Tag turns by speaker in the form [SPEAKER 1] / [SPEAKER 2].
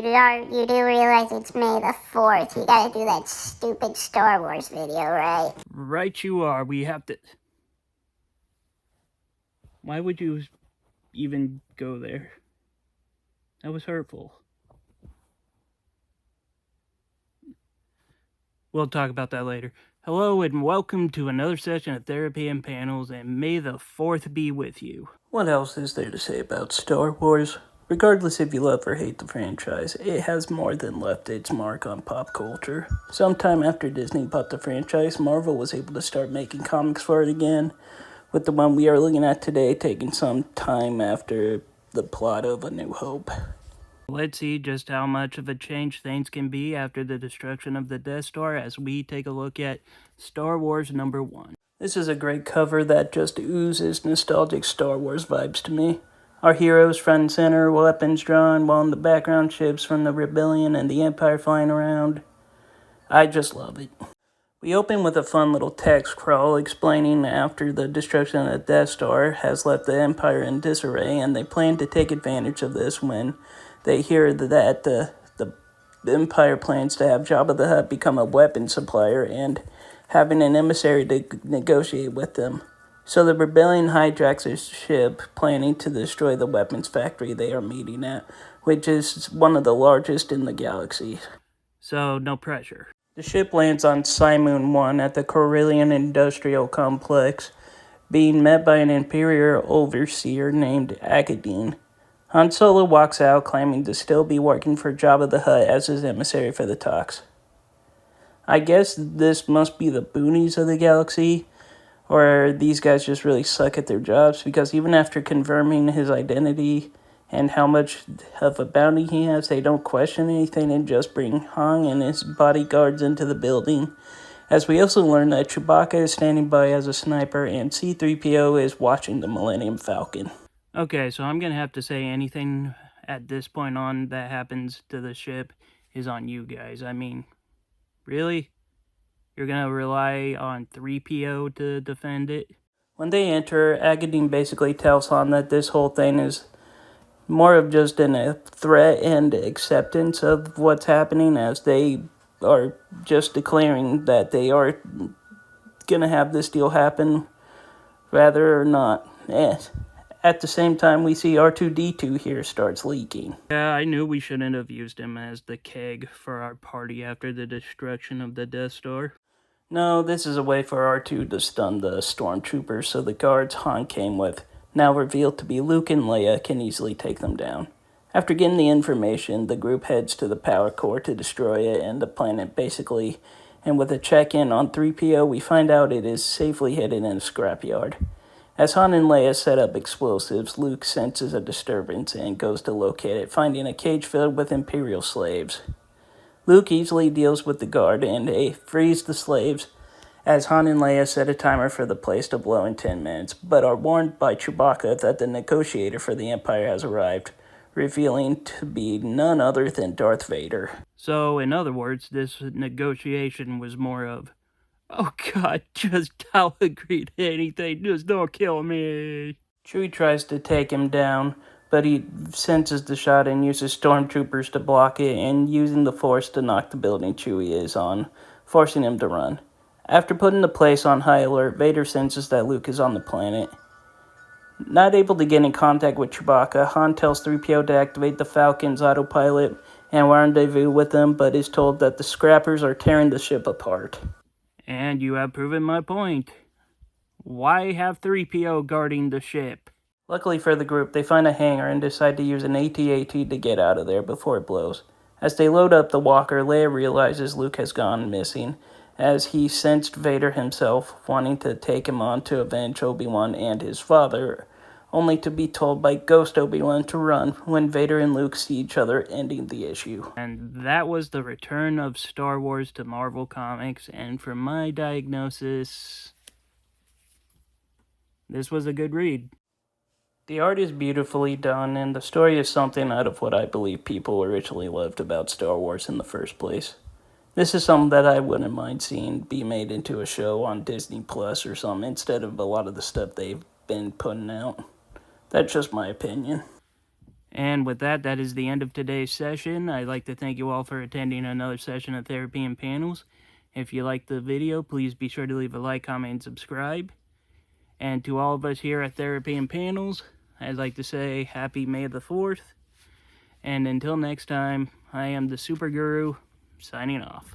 [SPEAKER 1] you do realize it's May the 4th. You gotta do that stupid Star Wars video, right?
[SPEAKER 2] Right you are. We have to... Why would you even go there? That was hurtful. We'll talk about that later. Hello and welcome to another session of Therapy and Panels, and may the 4th be with you. What else is there to say about Star Wars? Regardless if you love or hate the franchise, it has more than left its mark on pop culture. Sometime after Disney bought the franchise, Marvel was able to start making comics for it again, with the one we are looking at today taking some time after the plot of A New Hope. Let's see just how much of a change things can be after the destruction of the Death Star as we take a look at Star Wars #1. This is a great cover that just oozes nostalgic Star Wars vibes to me. Our heroes front and center, weapons drawn, while in the background ships from the Rebellion and the Empire flying around. I just love it. We open with a fun little text crawl explaining after the destruction of the Death Star has left the Empire in disarray, and they plan to take advantage of this when they hear that the Empire plans to have Jabba the Hutt become a weapons supplier and having an emissary to negotiate with them. So the Rebellion hijacks a ship planning to destroy the weapons factory they are meeting at, which is one of the largest in the galaxy. So no pressure. The ship lands on Simoon 1 at the Corellian Industrial Complex, being met by an Imperial overseer named Akadine. Han Solo walks out, claiming to still be working for Jabba the Hutt as his emissary for the talks. I guess this must be the boonies of the galaxy, or these guys just really suck at their jobs, because even after confirming his identity and how much of a bounty he has, they don't question anything and just bring Han and his bodyguards into the building. As we also learn that Chewbacca is standing by as a sniper and C-3PO is watching the Millennium Falcon. Okay, so I'm going to have to say anything at this point on that happens to the ship is on you guys. I mean, really? You're going to rely on 3PO to defend it? When they enter, Akadine basically tells Han that this whole thing is more of just a threat and acceptance of what's happening, as they are just declaring that they are going to have this deal happen, rather or not. At the same time, we see R2-D2 here starts leaking. Yeah, I knew we shouldn't have used him as the keg for our party after the destruction of the Death Star. No, this is a way for R2 to stun the stormtroopers, so the guards Han came with, now revealed to be Luke and Leia, can easily take them down. After getting the information, the group heads to the power core to destroy it and the planet basically, and with a check-in on 3PO, we find out it is safely hidden in a scrapyard. As Han and Leia set up explosives, Luke senses a disturbance and goes to locate it, finding a cage filled with Imperial slaves. Luke easily deals with the guard and frees the slaves, as Han and Leia set a timer for the place to blow in 10 minutes, but are warned by Chewbacca that the negotiator for the Empire has arrived, revealing to be none other than Darth Vader. So, in other words, this negotiation was more of, oh God, I'll agree to anything, just don't kill me. Chewie tries to take him down, but he senses the shot and uses stormtroopers to block it, and using the Force to knock the building Chewie is on, forcing him to run. After putting the place on high alert, Vader senses that Luke is on the planet. Not able to get in contact with Chewbacca, Han tells 3PO to activate the Falcon's autopilot and rendezvous with them, but is told that the scrappers are tearing the ship apart. And you have proven my point. Why have 3PO guarding the ship? Luckily for the group, they find a hangar and decide to use an AT-AT to get out of there before it blows. As they load up the walker, Leia realizes Luke has gone missing, as he sensed Vader himself wanting to take him on to avenge Obi-Wan and his father, only to be told by Ghost Obi-Wan to run when Vader and Luke see each other, ending the issue. And that was the return of Star Wars to Marvel Comics, and from my diagnosis, this was a good read. The art is beautifully done, and the story is something out of what I believe people originally loved about Star Wars in the first place. This is something that I wouldn't mind seeing be made into a show on Disney Plus or something, instead of a lot of the stuff they've been putting out. That's just my opinion. And with that, that is the end of today's session. I'd like to thank you all for attending another session of Therapy and Panels. If you liked the video, please be sure to leave a like, comment, and subscribe. And to all of us here at Therapy and Panels, I'd like to say happy May the 4th. And until next time, I am the Super Guru, signing off.